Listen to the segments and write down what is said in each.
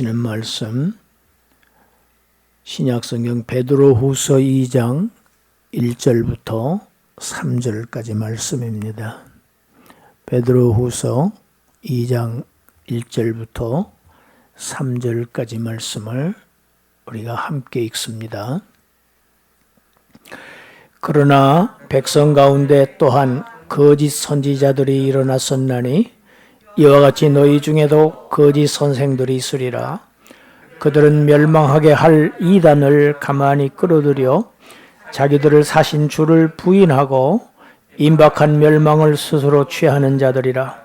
주시는 말씀 신약성경 베드로후서 2장 1절부터 3절까지 말씀입니다. 베드로후서 2장 1절부터 3절까지 말씀을 우리가 함께 읽습니다. 그러나 백성 가운데 또한 거짓 선지자들이 일어났었나니 이와 같이 너희 중에도 거짓 선생들이 있으리라. 그들은 멸망하게 할 이단을 가만히 끌어들여 자기들을 사신 주를 부인하고 임박한 멸망을 스스로 취하는 자들이라.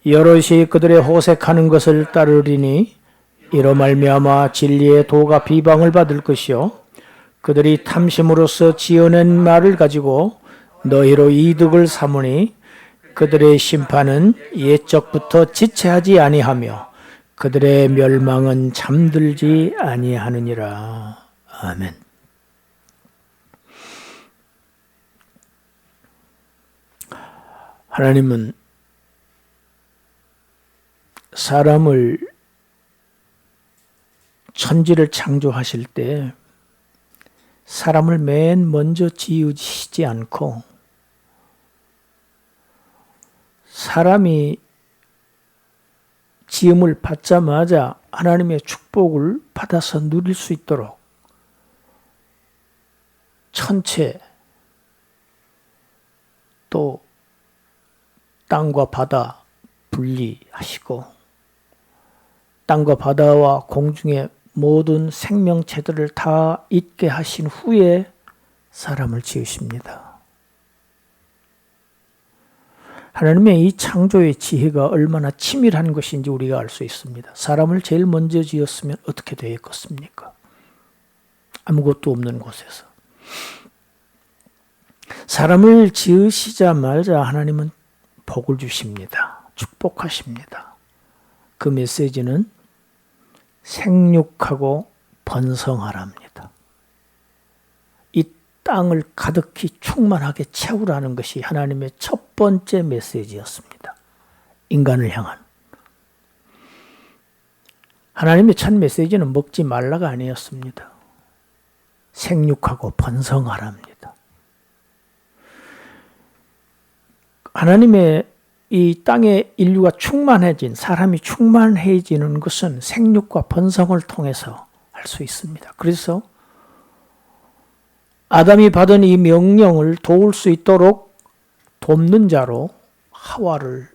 여럿이 그들의 호색하는 것을 따르리니 이로 말미암아 진리의 도가 비방을 받을 것이요 그들이 탐심으로써 지어낸 말을 가지고 너희로 이득을 삼으니 그들의 심판은 옛적부터 지체하지 아니하며 그들의 멸망은 잠들지 아니하느니라. 아멘. 하나님은 천지를 창조하실 때 사람을 맨 먼저 지으시지 않고 사람이 지음을 받자마자 하나님의 축복을 받아서 누릴 수 있도록 천체 또 땅과 바다 분리하시고 땅과 바다와 공중의 모든 생명체들을 다 있게 하신 후에 사람을 지으십니다. 하나님의 이 창조의 지혜가 얼마나 치밀한 것인지 우리가 알 수 있습니다. 사람을 제일 먼저 지었으면 어떻게 되겠습니까? 아무것도 없는 곳에서. 사람을 지으시자마자 하나님은 복을 주십니다. 축복하십니다. 그 메시지는 생육하고 번성하랍니다. 이 땅을 가득히 충만하게 채우라는 것이 하나님의 첫 번째 메시지였습니다. 인간을 향한. 하나님의 첫 메시지는 먹지 말라가 아니었습니다. 생육하고 번성하랍니다. 하나님의 이 땅에 인류가 충만해진, 사람이 충만해지는 것은 생육과 번성을 통해서 할 수 있습니다. 그래서 아담이 받은 이 명령을 도울 수 있도록 돕는 자로 하와를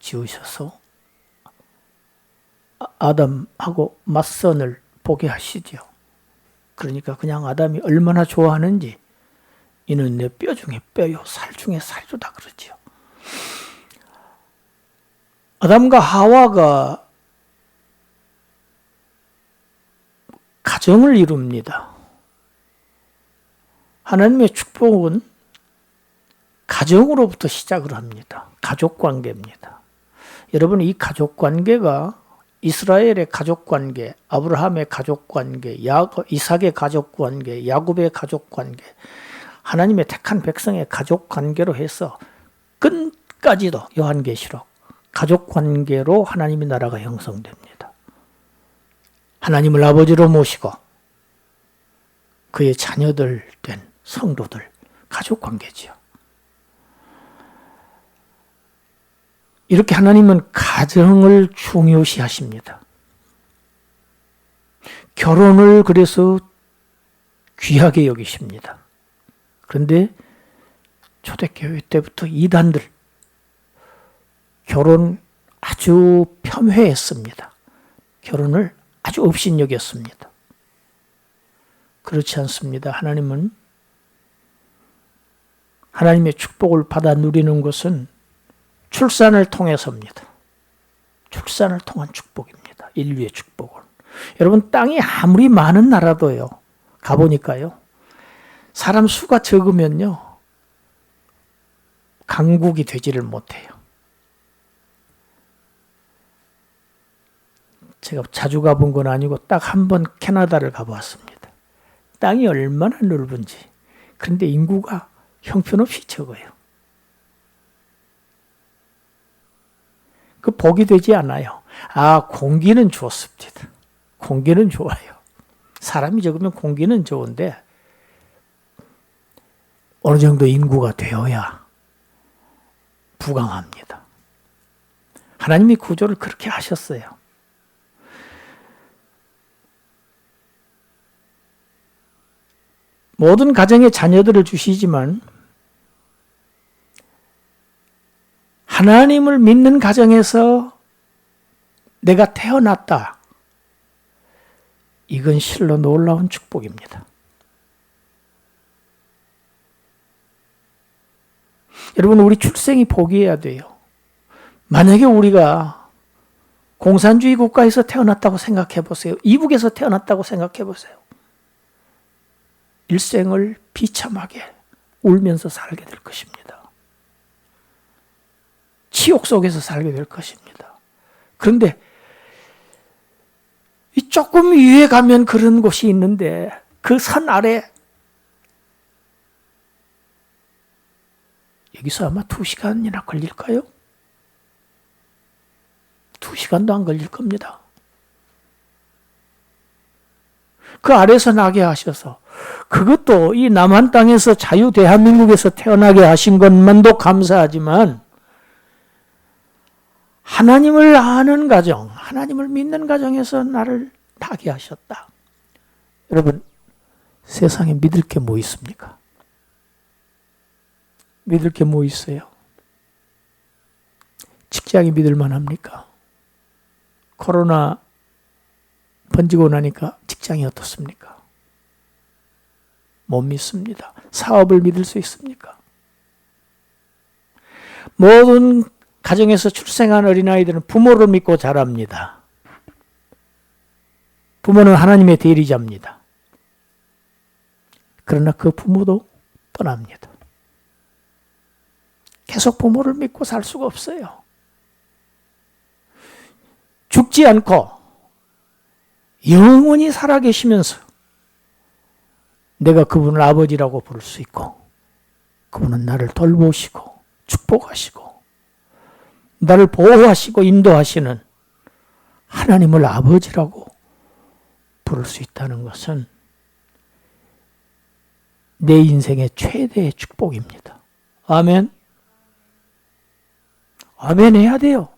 지으셔서 아담하고 맞선을 보게 하시죠. 그러니까 그냥 아담이 얼마나 좋아하는지 이는 내 뼈 중에 뼈요 살 중에 살도다 그러지요. 아담과 하와가 가정을 이룹니다. 하나님의 축복은 가정으로부터 시작을 합니다. 가족관계입니다. 여러분, 이 가족관계가 이스라엘의 가족관계, 아브라함의 가족관계, 이삭의 가족관계, 야곱의 가족관계, 하나님의 택한 백성의 가족관계로 해서 끝까지도 요한계시록 가족관계로 하나님의 나라가 형성됩니다. 하나님을 아버지로 모시고 그의 자녀들 된 성도들, 가족관계지요. 이렇게 하나님은 가정을 중요시 하십니다. 결혼을 그래서 귀하게 여기십니다. 그런데 초대교회 때부터 이단들 결혼 아주 폄훼했습니다. 결혼을 아주 업신여겼습니다. 그렇지 않습니다. 하나님은 하나님의 축복을 받아 누리는 것은 출산을 통해서입니다. 출산을 통한 축복입니다. 인류의 축복은. 여러분, 땅이 아무리 많은 나라도요. 가보니까요. 사람 수가 적으면요. 강국이 되지를 못해요. 제가 자주 가본 건 아니고 딱 한 번 캐나다를 가보았습니다. 땅이 얼마나 넓은지. 그런데 인구가 형편없이 적어요. 그 복이 되지 않아요. 공기는 좋습니다. 공기는 좋아요. 사람이 적으면 공기는 좋은데 어느 정도 인구가 되어야 부강합니다. 하나님이 구조를 그렇게 하셨어요. 모든 가정에 자녀들을 주시지만 하나님을 믿는 가정에서 내가 태어났다. 이건 실로 놀라운 축복입니다. 여러분, 우리 출생이 포기해야 돼요. 만약에 우리가 공산주의 국가에서 태어났다고 생각해 보세요. 이북에서 태어났다고 생각해 보세요. 일생을 비참하게 울면서 살게 될 것입니다. 치욕 속에서 살게 될 것입니다. 그런데 이 조금 위에 가면 그런 곳이 있는데 그 산 아래 여기서 아마 2시간이나 걸릴까요? 2시간도 안 걸릴 겁니다. 그 아래서 나게 하셔서 그것도 이 남한 땅에서 자유 대한민국에서 태어나게 하신 것만도 감사하지만 하나님을 아는 가정, 하나님을 믿는 가정에서 나를 나게 하셨다. 여러분, 세상에 믿을 게 뭐 있습니까? 믿을 게 뭐 있어요? 직장이 믿을 만합니까? 코로나 번지고 나니까 직장이 어떻습니까? 못 믿습니다. 사업을 믿을 수 있습니까? 모든 가정에서 출생한 어린아이들은 부모를 믿고 자랍니다. 부모는 하나님의 대리자입니다. 그러나 그 부모도 떠납니다. 계속 부모를 믿고 살 수가 없어요. 죽지 않고 영원히 살아계시면서 내가 그분을 아버지라고 부를 수 있고 그분은 나를 돌보시고 축복하시고 나를 보호하시고 인도하시는 하나님을 아버지라고 부를 수 있다는 것은 내 인생의 최대의 축복입니다. 아멘. 아멘 해야 돼요.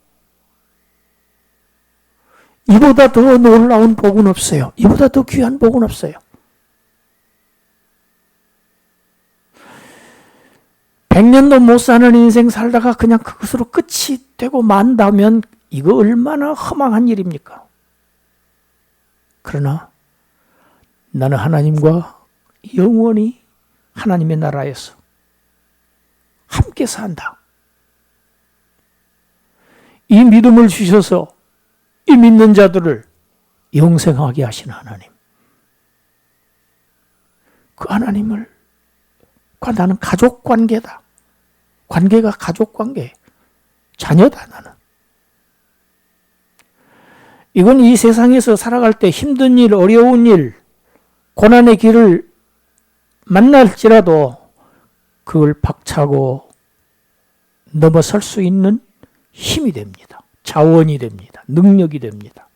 이보다 더 놀라운 복은 없어요. 이보다 더 귀한 복은 없어요. 100년도 못 사는 인생 살다가 그냥 그것으로 끝이 되고 만다면 이거 얼마나 허망한 일입니까? 그러나 나는 하나님과 영원히 하나님의 나라에서 함께 산다. 이 믿음을 주셔서 이 믿는 자들을 영생하게 하신 하나님. 그 하나님을 나는 가족 관계다. 관계가 가족 관계. 자녀다 나는. 이건 이 세상에서 살아갈 때 힘든 일, 어려운 일, 고난의 길을 만날지라도 그걸 박차고 넘어설 수 있는 힘이 됩니다. 자원이 됩니다. 능력이 됩니다.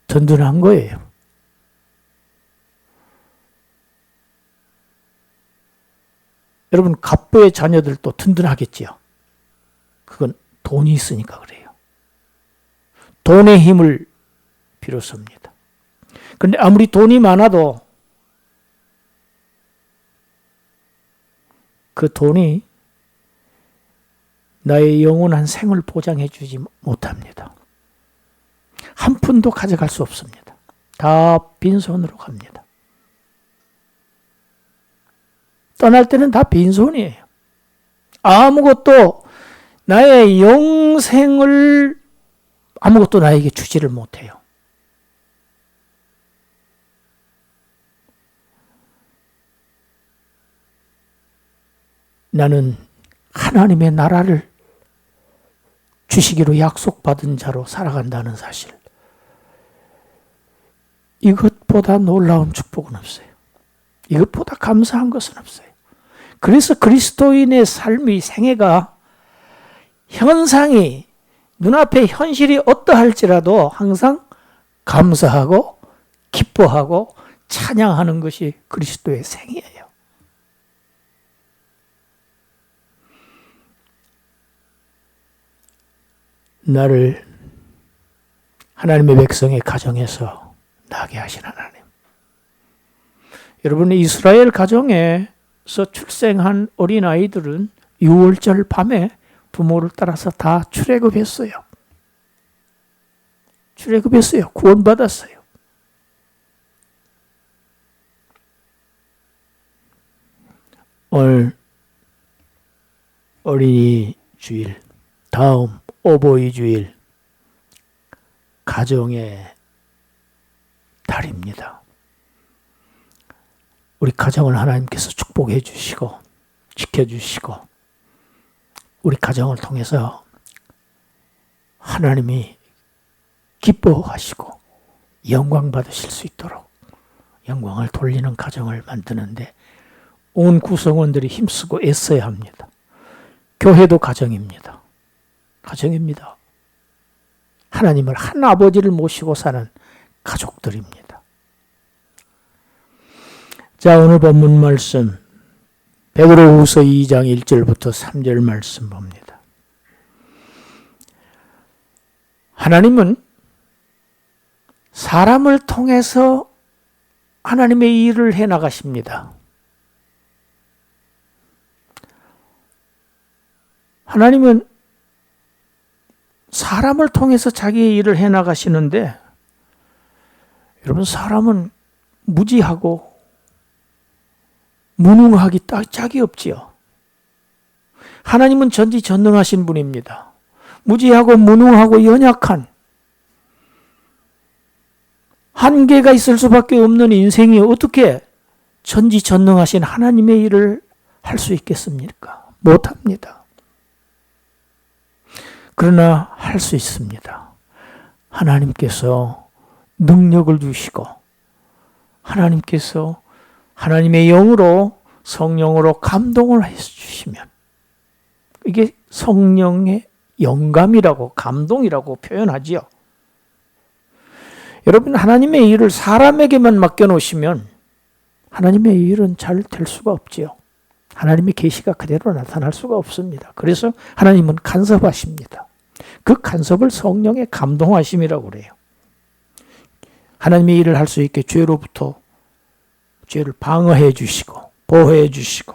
든든한 거예요. 여러분, 갑부의 자녀들도 든든하겠지요. 그건 돈이 있으니까 그래요. 돈의 힘을 비로소입니다. 그런데 아무리 돈이 많아도 그 돈이 나의 영원한 생을 보장해 주지 못합니다. 한 푼도 가져갈 수 없습니다. 다 빈손으로 갑니다. 떠날 때는 다 빈손이에요. 아무것도 나의 영생을 아무것도 나에게 주지를 못해요. 나는 하나님의 나라를 주시기로 약속받은 자로 살아간다는 사실. 이것보다 놀라운 축복은 없어요. 이것보다 감사한 것은 없어요. 그래서 그리스도인의 삶의 생애가 현상이 눈앞의 현실이 어떠할지라도 항상 감사하고 기뻐하고 찬양하는 것이 그리스도의 생이에요. 나를 하나님의 백성의 가정에서 나게 하신 하나님. 여러분, 이스라엘 가정에서 출생한 어린아이들은 6월절 밤에 부모를 따라서 다 출애굽했어요. 출애굽했어요. 구원받았어요. 오늘 어린이 주일, 다음 어버이 주일, 가정의 달입니다. 우리 가정을 하나님께서 축복해 주시고 지켜주시고 우리 가정을 통해서 하나님이 기뻐하시고 영광 받으실 수 있도록 영광을 돌리는 가정을 만드는데 온 구성원들이 힘쓰고 애써야 합니다. 교회도 가정입니다. 가정입니다. 하나님을 한 아버지를 모시고 사는 가족들입니다. 자, 오늘 본문 말씀 베드로후서 2장 1절부터 3절 말씀 봅니다. 하나님은 사람을 통해서 하나님의 일을 해나가십니다. 하나님은 사람을 통해서 자기의 일을 해나가시는데 여러분, 사람은 무지하고 무능하기 짝이 없지요. 하나님은 전지전능하신 분입니다. 무지하고 무능하고 연약한 한계가 있을 수밖에 없는 인생이 어떻게 전지전능하신 하나님의 일을 할 수 있겠습니까? 못합니다. 그러나 할 수 있습니다. 하나님께서 능력을 주시고 하나님께서 하나님의 영으로 성령으로 감동을 해주시면 이게 성령의 영감이라고 감동이라고 표현하지요. 여러분, 하나님의 일을 사람에게만 맡겨놓으시면 하나님의 일은 잘 될 수가 없지요. 하나님의 계시가 그대로 나타날 수가 없습니다. 그래서 하나님은 간섭하십니다. 그 간섭을 성령의 감동하심이라고 그래요. 하나님의 일을 할 수 있게 죄로부터 죄를 방어해 주시고 보호해 주시고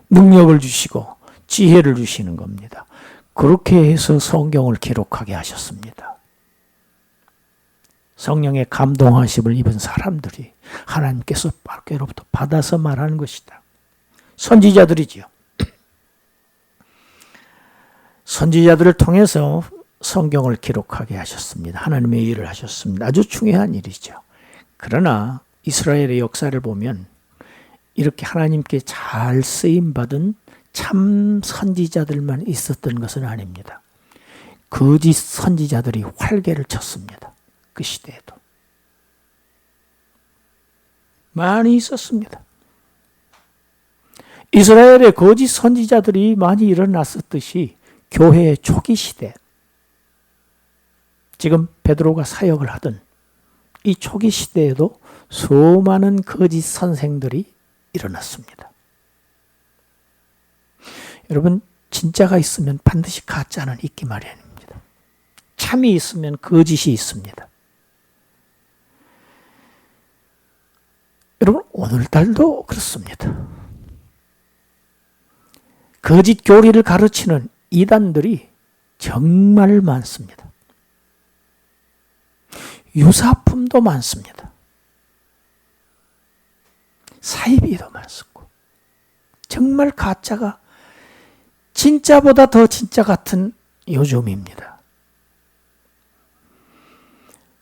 능력을 주시고 지혜를 주시는 겁니다. 그렇게 해서 성경을 기록하게 하셨습니다. 성령의 감동하심을 입은 사람들이 하나님께서 밖에로부터 받아서 말하는 것이다. 선지자들이지요. 선지자들을 통해서 성경을 기록하게 하셨습니다. 하나님의 일을 하셨습니다. 아주 중요한 일이죠. 그러나 이스라엘의 역사를 보면 이렇게 하나님께 잘 쓰임받은 참 선지자들만 있었던 것은 아닙니다. 거짓 선지자들이 활개를 쳤습니다. 그 시대에도. 많이 있었습니다. 이스라엘의 거짓 선지자들이 많이 일어났었듯이 교회의 초기 시대, 지금 베드로가 사역을 하던 이 초기 시대에도 수많은 거짓 선생들이 일어났습니다. 여러분, 진짜가 있으면 반드시 가짜는 있기 마련입니다. 참이 있으면 거짓이 있습니다. 여러분, 오늘날도 그렇습니다. 거짓 교리를 가르치는 이단들이 정말 많습니다. 유사품도 많습니다. 사이비도 많습니다. 정말 가짜가 진짜보다 더 진짜 같은 요즘입니다.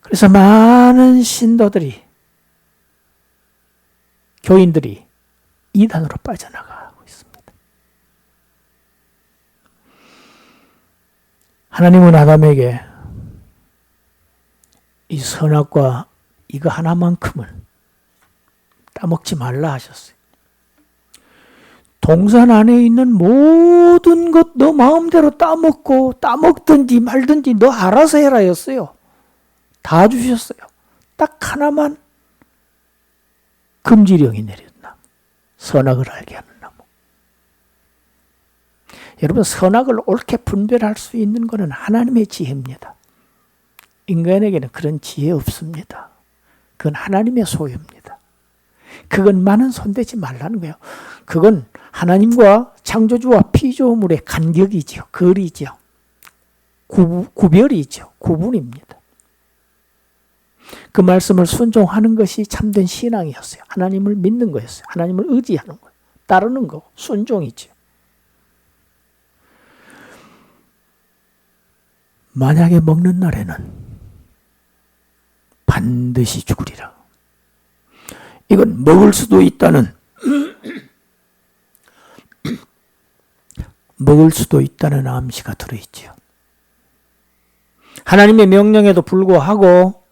그래서 많은 신도들이, 교인들이 이단으로 빠져나가고 있습니다. 하나님은 아담에게 이 선악과 이거 하나만큼은 따먹지 말라 하셨어요. 동산 안에 있는 모든 것 너 마음대로 따먹고 따먹든지 말든지 너 알아서 해라 였어요. 다 주셨어요. 딱 하나만 금지령이 내린 나무. 선악을 알게 하는 나무. 여러분, 선악을 옳게 분별할 수 있는 것은 하나님의 지혜입니다. 인간에게는 그런 지혜 없습니다. 그건 하나님의 소유입니다. 그건 많은 손대지 말라는 거예요. 그건 하나님과 창조주와 피조물의 간격이죠. 거리죠. 구별이죠. 구분입니다. 그 말씀을 순종하는 것이 참된 신앙이었어요. 하나님을 믿는 거였어요. 하나님을 의지하는 거예요. 따르는 거, 순종이죠. 만약에 먹는 날에는 반드시 죽으리라. 이건 먹을 수도 있다는 먹을 수도 있다는 암시가 들어있지요. 하나님의 명령에도 불구하고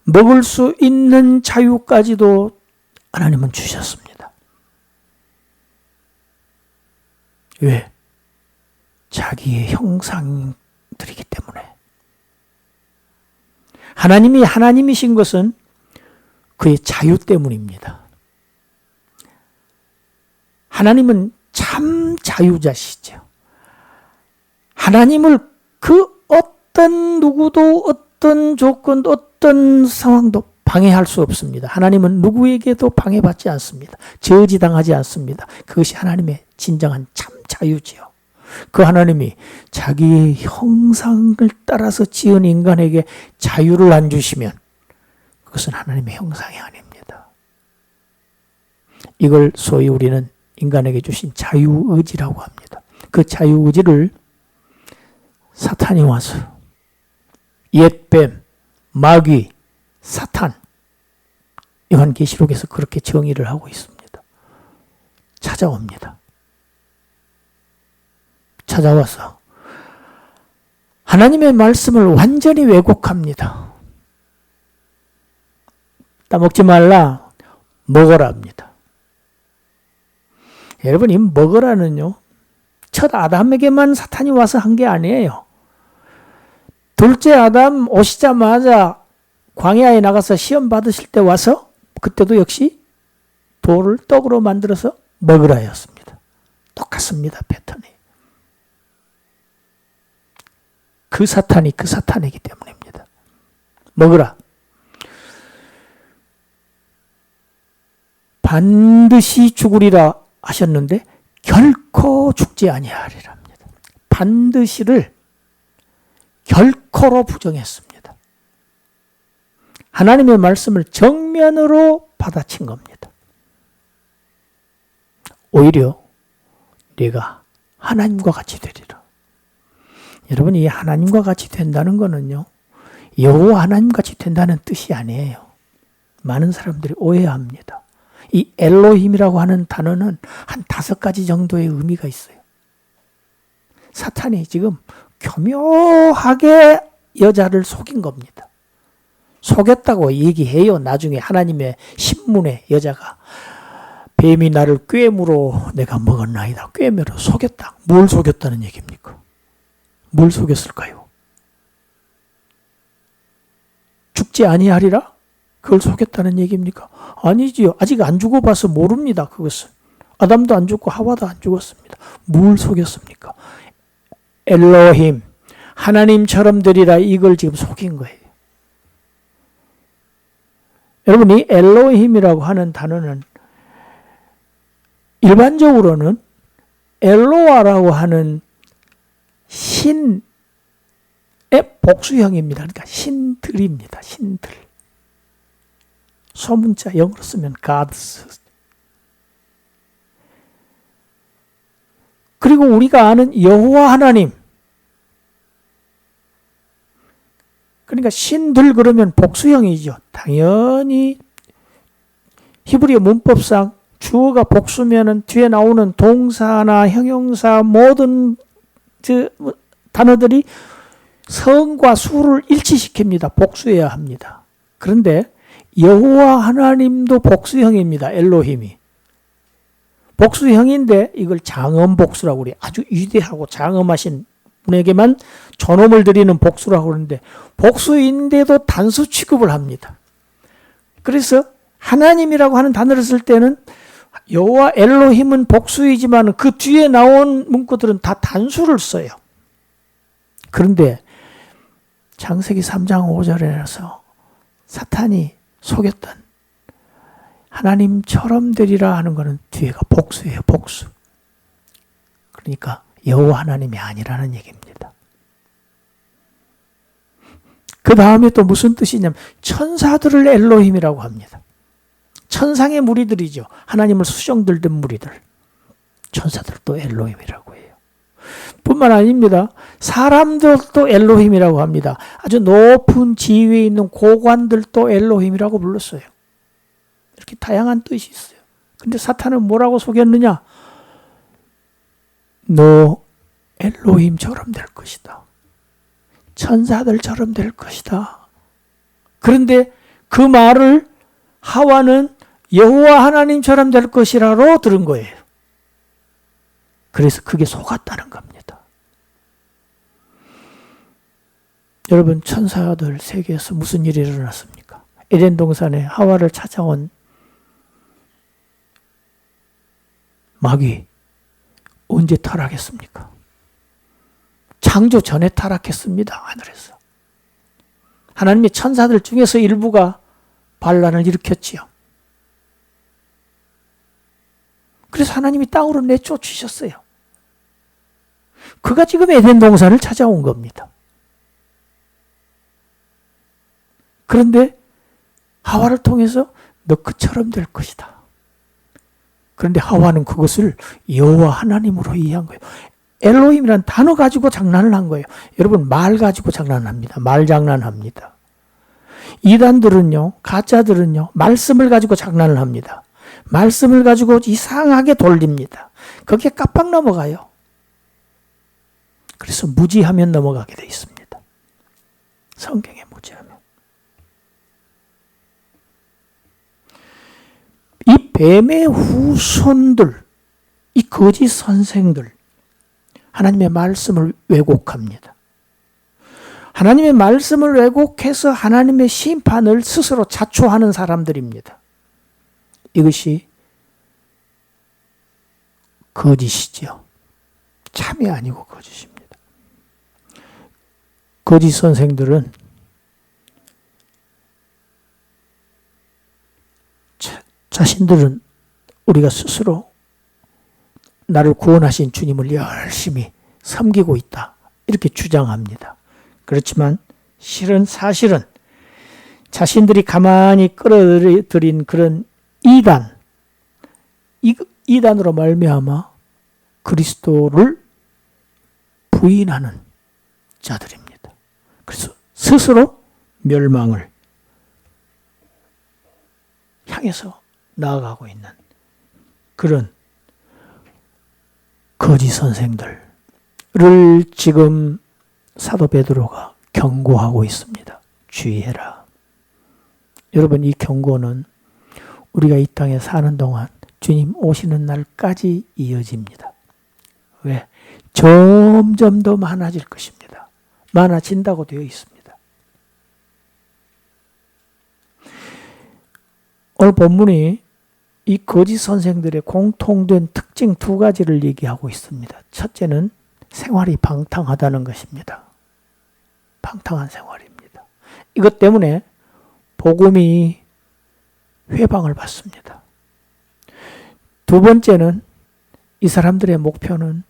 먹을 수 있는 자유까지도 하나님은 주셨습니다. 왜? 자기의 형상들이기 때문에. 하나님이 하나님이신 것은 그의 자유 때문입니다. 하나님은 참 자유자시죠. 하나님을 그 어떤 누구도 어떤 조건, 어떤 상황도 방해할 수 없습니다. 하나님은 누구에게도 방해받지 않습니다. 저지당하지 않습니다. 그것이 하나님의 진정한 참 자유지요. 그 하나님이 자기의 형상을 따라서 지은 인간에게 자유를 안 주시면 그것은 하나님의 형상이 아닙니다. 이걸 소위 우리는 인간에게 주신 자유의지라고 합니다. 그 자유의지를 사탄이 와서 옛뱀, 마귀, 사탄, 요한계시록에서 그렇게 정의를 하고 있습니다. 찾아옵니다. 찾아와서 하나님의 말씀을 완전히 왜곡합니다. 따먹지 말라, 먹어라 합니다. 여러분, 이 먹으라는요, 첫 아담에게만 사탄이 와서 한 게 아니에요. 둘째 아담 오시자마자 광야에 나가서 시험 받으실 때 와서 그때도 역시 돌을 떡으로 만들어서 먹으라 였습니다. 똑같습니다, 패턴이. 그 사탄이 그 사탄이기 때문입니다. 먹으라. 반드시 죽으리라 하셨는데 결코 죽지 아니하리라 합니다. 반드시를 결코로 부정했습니다. 하나님의 말씀을 정면으로 받아친 겁니다. 오히려 네가 하나님과 같이 되리라. 여러분, 이 하나님과 같이 된다는 것은요, 여호와 하나님 같이 된다는 뜻이 아니에요. 많은 사람들이 오해합니다. 이 엘로힘이라고 하는 단어는 한 5가지 정도의 의미가 있어요. 사탄이 지금 교묘하게 여자를 속인 겁니다. 속였다고 얘기해요. 나중에 하나님의 신문에 여자가 뱀이 나를 꾀무로 내가 먹었나이다. 꾀무로 속였다. 뭘 속였다는 얘기입니까? 뭘 속였을까요? 죽지 아니하리라? 그걸 속였다는 얘기입니까? 아니지요. 아직 안 죽어봐서 모릅니다. 그것은. 아담도 안 죽고 하와도 안 죽었습니다. 뭘 속였습니까? 엘로힘, 하나님처럼 되리라, 이걸 지금 속인 거예요. 여러분, 이 엘로힘이라고 하는 단어는 일반적으로는 엘로아라고 하는 신의 복수형입니다. 그러니까 신들입니다. 신들. 소문자 영어로 쓰면 gods. 그리고 우리가 아는 여호와 하나님. 그러니까 신들 그러면 복수형이죠. 당연히 히브리어 문법상 주어가 복수면은 뒤에 나오는 동사나 형용사 모든 단어들이 성과 수를 일치시킵니다. 복수해야 합니다. 그런데 여호와 하나님도 복수형입니다. 엘로힘이. 복수형인데 이걸 장엄복수라고 그래요. 아주 위대하고 장엄하신 분에게만 존엄을 드리는 복수라고 그러는데 복수인데도 단수 취급을 합니다. 그래서 하나님이라고 하는 단어를 쓸 때는 여호와 엘로힘은 복수이지만 그 뒤에 나온 문구들은 다 단수를 써요. 그런데 창세기 3장 5절에서 사탄이 속였던 하나님처럼 되리라 하는 것은 뒤에가 복수예요. 복수. 그러니까 여호와 하나님이 아니라는 얘기입니다. 그 다음에 또 무슨 뜻이냐면 천사들을 엘로힘이라고 합니다. 천상의 무리들이죠. 하나님을 수정들던 무리들. 천사들도 엘로힘이라고 해요. 뿐만 아닙니다. 사람들도 엘로힘이라고 합니다. 아주 높은 지위에 있는 고관들도 엘로힘이라고 불렀어요. 이렇게 다양한 뜻이 있어요. 근데 사탄은 뭐라고 속였느냐? 너 엘로힘처럼 될 것이다. 천사들처럼 될 것이다. 그런데 그 말을 하와는 여호와 하나님처럼 될 것이라고 들은 거예요. 그래서 그게 속았다는 겁니다. 여러분, 천사들 세계에서 무슨 일이 일어났습니까? 에덴 동산에 하와를 찾아온 마귀 언제 타락했습니까? 창조 전에 타락했습니다. 하늘에서. 하나님의 천사들 중에서 일부가 반란을 일으켰지요. 그래서 하나님이 땅으로 내쫓으셨어요. 그가 지금 에덴 동산을 찾아온 겁니다. 그런데 하와를 통해서 너 그처럼 될 것이다. 그런데 하와는 그것을 여호와 하나님으로 이해한 거예요. 엘로힘이라는 단어 가지고 장난을 한 거예요. 여러분, 말 가지고 장난합니다. 말 장난합니다. 이단들은요, 가짜들은요, 말씀을 가지고 장난을 합니다. 말씀을 가지고 이상하게 돌립니다. 거기에 깜빡 넘어가요. 그래서 무지하면 넘어가게 돼 있습니다. 성경에 무지하면. 이 뱀의 후손들, 이 거짓 선생들, 하나님의 말씀을 왜곡합니다. 하나님의 말씀을 왜곡해서 하나님의 심판을 스스로 자초하는 사람들입니다. 이것이 거짓이죠. 참이 아니고 거짓입니다. 거짓 선생들은 자신들은 우리가 스스로 나를 구원하신 주님을 열심히 섬기고 있다. 이렇게 주장합니다. 그렇지만 사실은 자신들이 가만히 끌어들인 그런 이단으로 말미암아 그리스도를 부인하는 자들입니다. 그래서 스스로 멸망을 향해서 나아가고 있는 그런 거짓 선생들을 지금 사도 베드로가 경고하고 있습니다. 주의해라. 여러분, 이 경고는 우리가 이 땅에 사는 동안 주님 오시는 날까지 이어집니다. 왜? 점점 더 많아질 것입니다. 많아진다고 되어 있습니다. 오늘 본문이 이 거짓 선생들의 공통된 특징 두 가지를 얘기하고 있습니다. 첫째는 생활이 방탕하다는 것입니다. 방탕한 생활입니다. 이것 때문에 복음이 회방을 받습니다. 두 번째는 이 사람들의 목표는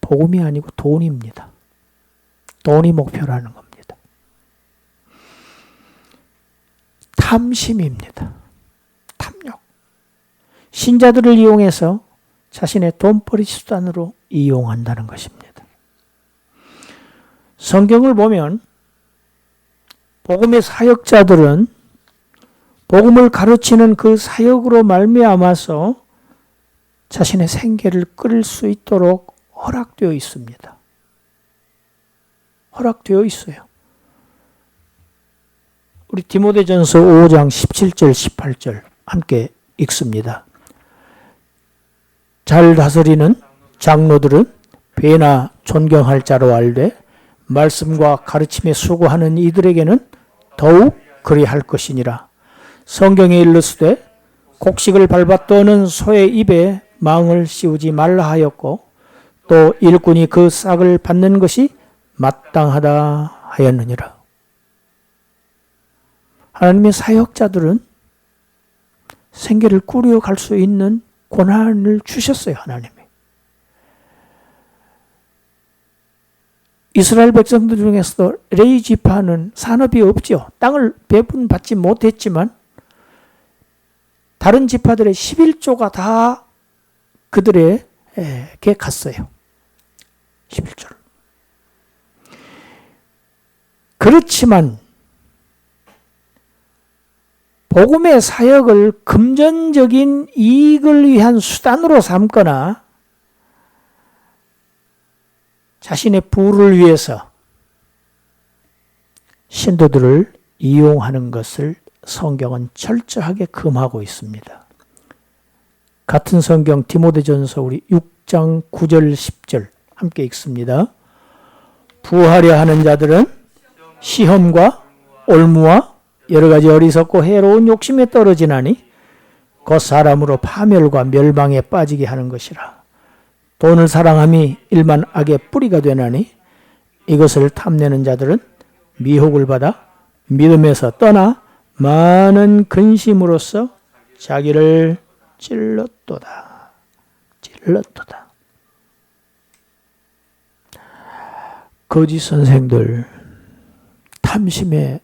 복음이 아니고 돈입니다. 돈이 목표라는 겁니다. 탐심입니다. 탐욕. 신자들을 이용해서 자신의 돈벌이 수단으로 이용한다는 것입니다. 성경을 보면 복음의 사역자들은 복음을 가르치는 그 사역으로 말미암아서 자신의 생계를 끌 수 있도록 허락되어 있습니다. 허락되어 있어요. 우리 디모데전서 5장 17절 18절 함께 읽습니다. 잘 다스리는 장로들은 배나 존경할 자로 알되 말씀과 가르침에 수고하는 이들에게는 더욱 그리할 것이니라. 성경에 일렀으되 곡식을 밟아 떠는 소의 입에 망을 씌우지 말라 하였고 또 일꾼이 그 싹을 받는 것이 마땅하다 하였느니라. 하나님의 사역자들은 생계를 꾸려갈 수 있는 권한을 주셨어요. 하나님이. 이스라엘 백성들 중에서도 레위 지파는 산업이 없죠. 땅을 배분받지 못했지만 다른 지파들의 11조가 다 그들에게 갔어요. 11조를. 그렇지만 복음의 사역을 금전적인 이익을 위한 수단으로 삼거나 자신의 부를 위해서 신도들을 이용하는 것을 성경은 철저하게 금하고 있습니다. 같은 성경 디모데전서 우리 6장 9절 10절 함께 읽습니다. 부하려 하는 자들은 시험과 올무와 여러 가지 어리석고 해로운 욕심에 떨어지나니 곧 사람으로 파멸과 멸망에 빠지게 하는 것이라. 돈을 사랑함이 일만 악의 뿌리가 되나니 이것을 탐내는 자들은 미혹을 받아 믿음에서 떠나 많은 근심으로써 자기를 찔렀도다. 거짓 선생들, 탐심에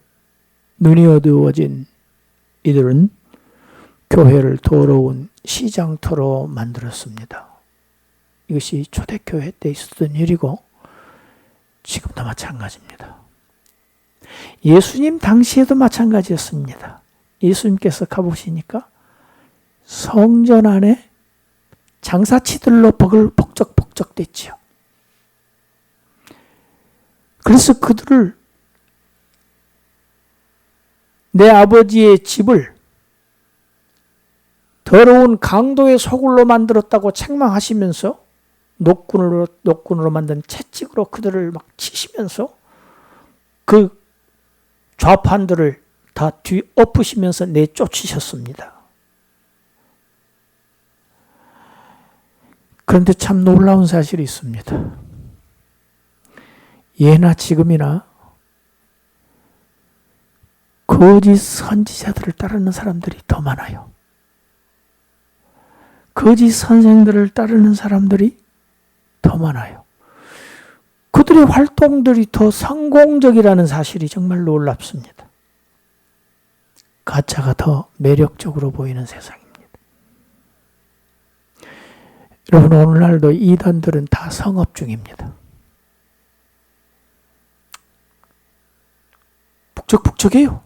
눈이 어두워진 이들은 교회를 더러운 시장터로 만들었습니다. 이것이 초대교회 때 있었던 일이고 지금도 마찬가지입니다. 예수님 당시에도 마찬가지였습니다. 예수님께서 가보시니까 성전 안에 장사치들로 복적복적 됐지요. 그래서 그들을 내 아버지의 집을 더러운 강도의 소굴로 만들었다고 책망하시면서 녹군으로 만든 채찍으로 그들을 막 치시면서 그 좌판들을 다 뒤엎으시면서 내쫓으셨습니다. 그런데 참 놀라운 사실이 있습니다. 예나 지금이나 거짓 선지자들을 따르는 사람들이 더 많아요. 거짓 선생들을 따르는 사람들이 더 많아요. 그들의 활동들이 더 성공적이라는 사실이 정말 놀랍습니다. 가짜가 더 매력적으로 보이는 세상입니다. 여러분, 오늘날도 이단들은 다 성업 중입니다. 북적북적해요.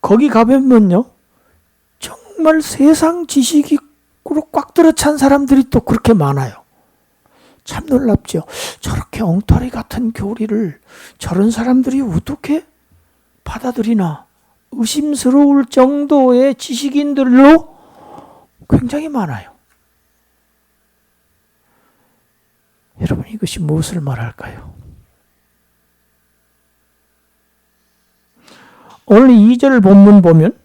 거기 가보면요, 정말 세상 지식으로 꽉 들어찬 사람들이 또 그렇게 많아요. 참 놀랍죠. 저렇게 엉터리 같은 교리를 저런 사람들이 어떻게 받아들이나 의심스러울 정도의 지식인들로 굉장히 많아요. 여러분, 이것이 무엇을 말할까요? 오늘 2절 본문 보면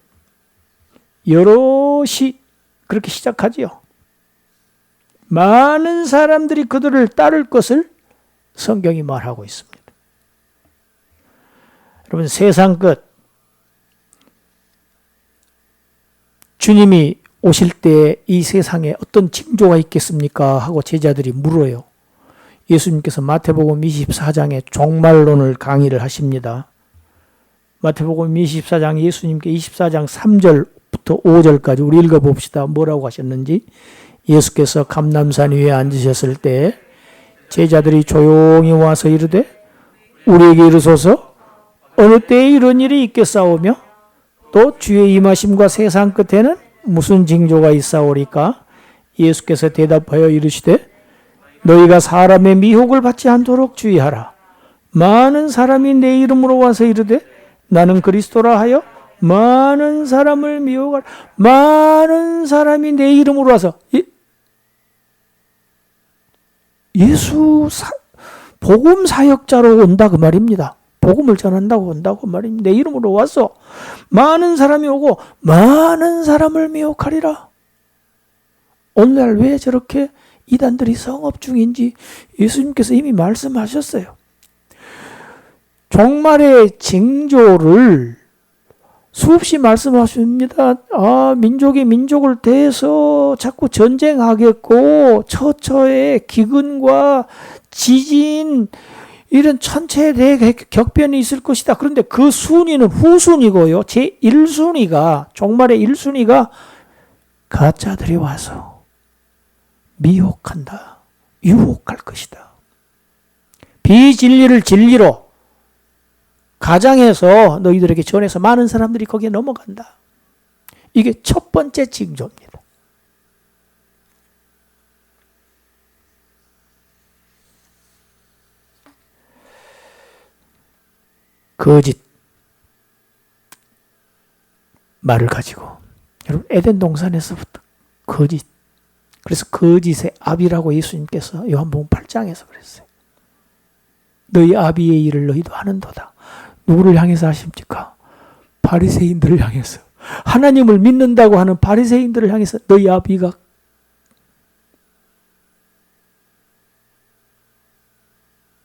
여럿이 그렇게 시작하지요. 많은 사람들이 그들을 따를 것을 성경이 말하고 있습니다. 여러분, 세상 끝 주님이 오실 때 이 세상에 어떤 징조가 있겠습니까? 하고 제자들이 물어요. 예수님께서 마태복음 24장에 종말론을 강의를 하십니다. 마태복음 24장 예수님께 24장 3절부터 5절까지 우리 읽어봅시다. 뭐라고 하셨는지. 예수께서 감람산 위에 앉으셨을 때 제자들이 조용히 와서 이르되 우리에게 이르소서 어느 때에 이런 일이 있겠사오며 또 주의 임하심과 세상 끝에는 무슨 징조가 있사오리까? 예수께서 대답하여 이르시되 너희가 사람의 미혹을 받지 않도록 주의하라. 많은 사람이 내 이름으로 와서 이르되 나는 그리스도라 하여 많은 사람을 미혹하라. 많은 사람이 내 이름으로 와서 복음 사역자로 온다 그 말입니다. 복음을 전한다고 온다고 말입니다. 내 이름으로 와서 많은 사람이 오고 많은 사람을 미혹하리라. 오늘날 왜 저렇게 이단들이 성업 중인지 예수님께서 이미 말씀하셨어요. 종말의 징조를 수없이 말씀하십니다. 민족이 민족을 대해서 자꾸 전쟁하겠고 처처에 기근과 지진 이런 천체에 대해 격변이 있을 것이다. 그런데 그 순위는 후순위고요. 제1순위가 종말의 1순위가 가짜들이 와서 미혹한다. 유혹할 것이다. 비진리를 진리로 가장해서 너희들에게 전해서 많은 사람들이 거기에 넘어간다. 이게 첫 번째 징조입니다. 거짓 말을 가지고 여러분 에덴 동산에서부터 거짓, 그래서 거짓의 아비라고 예수님께서 요한복음 8장에서 그랬어요. 너희 아비의 일을 너희도 하는도다. 누구를 향해서 하십니까? 바리새인들을 향해서. 하나님을 믿는다고 하는 바리새인들을 향해서 너희 아비가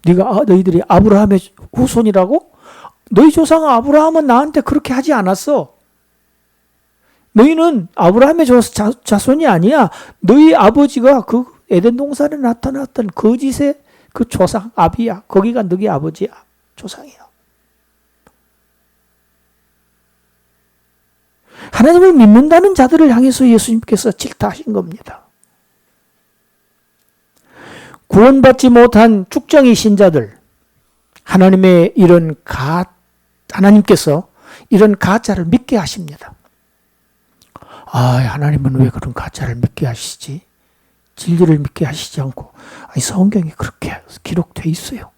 너희들이 아브라함의 후손이라고? 너희 조상 아브라함은 나한테 그렇게 하지 않았어. 너희는 아브라함의 자손이 아니야. 너희 아버지가 그 에덴 동산에 나타났던 거짓의 그 조상 아비야. 거기가 너희 아버지야. 조상이야. 하나님을 믿는다는 자들을 향해서 예수님께서 질타하신 겁니다. 구원받지 못한 쭉정이 신자들, 하나님께서 이런 가짜를 믿게 하십니다. 하나님은 왜 그런 가짜를 믿게 하시지? 진리를 믿게 하시지 않고. 성경에 그렇게 기록되어 있어요.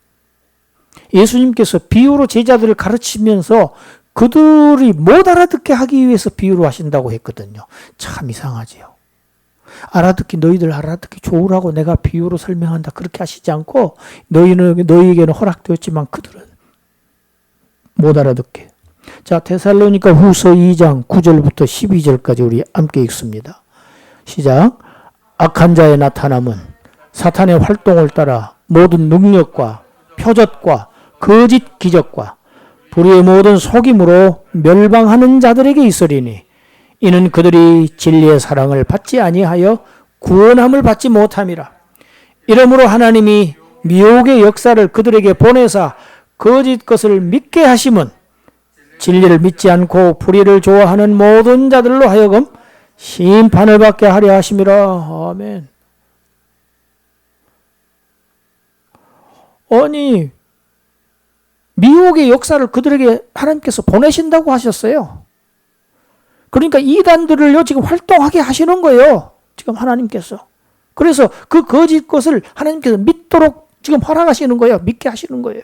예수님께서 비유로 제자들을 가르치면서 그들이 못 알아듣게 하기 위해서 비유로 하신다고 했거든요. 참 이상하지요. 너희들 알아듣기 좋으라고 내가 비유로 설명한다. 그렇게 하시지 않고 너희에게는 허락되었지만 그들은 못 알아듣게. 자, 데살로니가 후서 2장 9절부터 12절까지 우리 함께 읽습니다. 시작. 악한 자의 나타남은 사탄의 활동을 따라 모든 능력과 표적과 거짓 기적과 불의의 모든 속임으로 멸망하는 자들에게 있으리니 이는 그들이 진리의 사랑을 받지 아니하여 구원함을 받지 못함이라. 이러므로 하나님이 미혹의 역사를 그들에게 보내사 거짓 것을 믿게 하심은 진리를 믿지 않고 불의를 좋아하는 모든 자들로 하여금 심판을 받게 하려 하심이라. 아멘. 아니, 미혹의 역사를 그들에게 하나님께서 보내신다고 하셨어요. 그러니까 이단들을요, 지금 활동하게 하시는 거예요. 지금 하나님께서. 그래서 그 거짓 것을 하나님께서 믿도록 지금 허락하시는 거예요. 믿게 하시는 거예요.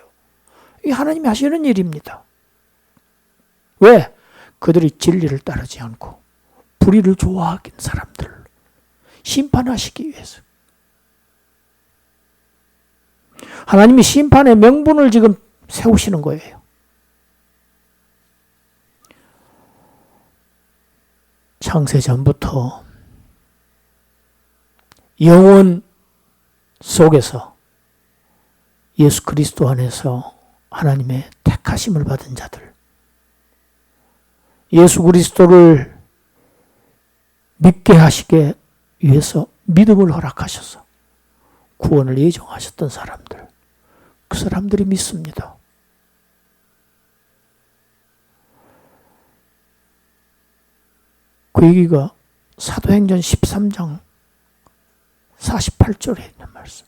이게 하나님이 하시는 일입니다. 왜? 그들이 진리를 따르지 않고 불의를 좋아하는 사람들을 심판하시기 위해서. 하나님이 심판의 명분을 지금 세우시는 거예요. 창세전부터 영혼 속에서 예수 그리스도 안에서 하나님의 택하심을 받은 자들, 예수 그리스도를 믿게 하시기 위해서 믿음을 허락하셔서 구원을 예정하셨던 사람들, 그 사람들이 믿습니다. 그 얘기가 사도행전 13장 48절에 있는 말씀.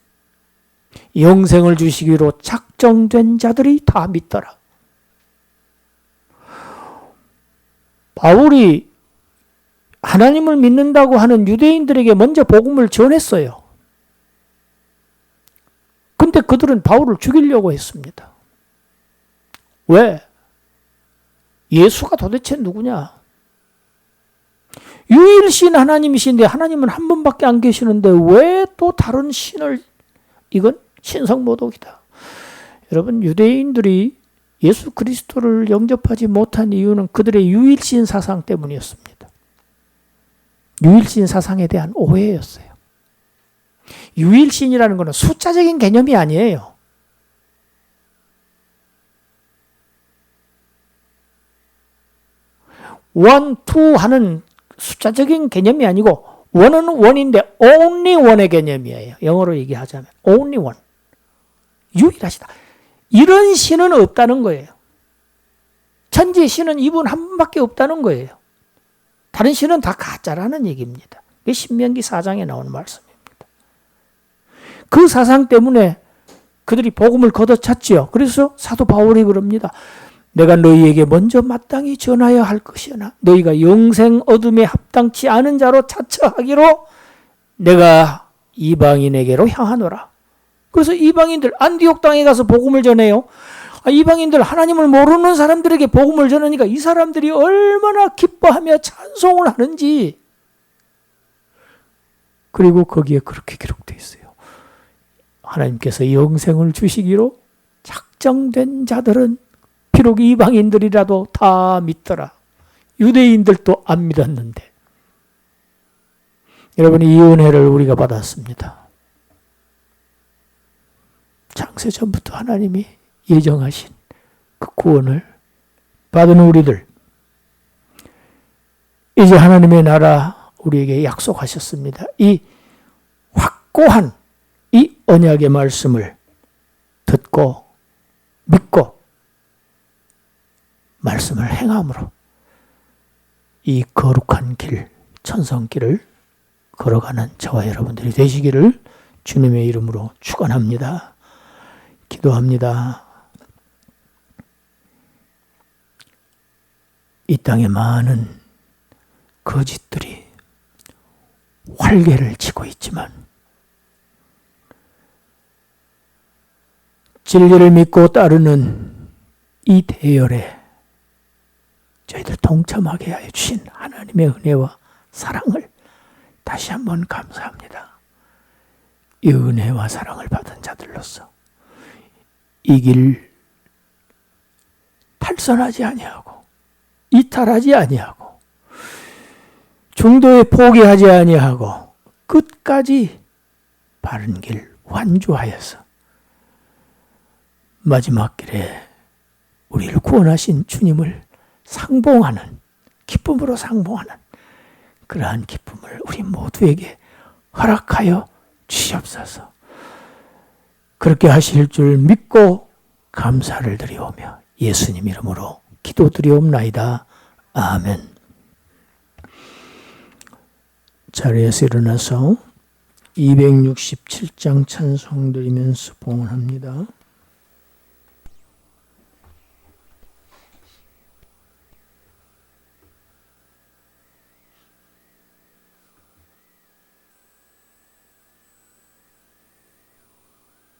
영생을 주시기로 작정된 자들이 다 믿더라. 바울이 하나님을 믿는다고 하는 유대인들에게 먼저 복음을 전했어요. 근데 그들은 바울을 죽이려고 했습니다. 왜? 예수가 도대체 누구냐? 유일신 하나님이신데 하나님은 한 분밖에 안 계시는데 왜 또 다른 신을 이건 신성모독이다. 여러분, 유대인들이 예수 그리스도를 영접하지 못한 이유는 그들의 유일신 사상 때문이었습니다. 유일신 사상에 대한 오해였어요. 유일신이라는 것은 숫자적인 개념이 아니에요. 원, 투 하는 숫자적인 개념이 아니고 원은 원인데 only one의 개념이에요. 영어로 얘기하자면 only one. 유일하시다. 이런 신은 없다는 거예요. 천지의 신은 이분 한 분밖에 없다는 거예요. 다른 신은 다 가짜라는 얘기입니다. 이게 신명기 4장에 나오는 말씀입니다. 그 사상 때문에 그들이 복음을 걷어찼지요. 그래서 사도 바울이 그럽니다. 내가 너희에게 먼저 마땅히 전하여 할 것이나 너희가 영생 얻음에 합당치 않은 자로 자처하기로 내가 이방인에게로 향하노라. 그래서 이방인들 안디옥 땅에 가서 복음을 전해요. 이방인들 하나님을 모르는 사람들에게 복음을 전하니까 이 사람들이 얼마나 기뻐하며 찬송을 하는지. 그리고 거기에 그렇게 기록되어 있어요. 하나님께서 영생을 주시기로 작정된 자들은 비록 이방인들이라도 다 믿더라. 유대인들도 안 믿었는데. 여러분, 이 은혜를 우리가 받았습니다. 창세전부터 하나님이 예정하신 그 구원을 받은 우리들, 이제 하나님의 나라 우리에게 약속하셨습니다. 이 확고한 이 언약의 말씀을 듣고 믿고 말씀을 행함으로 이 거룩한 길, 천성길을 걸어가는 저와 여러분들이 되시기를 주님의 이름으로 축원합니다. 기도합니다. 이 땅에 많은 거짓들이 활개를 치고 있지만 진리를 믿고 따르는 이 대열에 저희들 동참하게 하여 주신 하나님의 은혜와 사랑을 다시 한번 감사합니다. 이 은혜와 사랑을 받은 자들로서 이 길 탈선하지 아니하고 이탈하지 아니하고 중도에 포기하지 아니하고 끝까지 바른 길 완주하여서 마지막 길에 우리를 구원하신 주님을 상봉하는, 기쁨으로 상봉하는 그러한 기쁨을 우리 모두에게 허락하여 주시옵소서. 그렇게 하실 줄 믿고 감사를 드리오며 예수님 이름으로 기도드리옵나이다. 아멘. 자리에서 일어나서 267장 찬송 드리면서 봉헌합니다.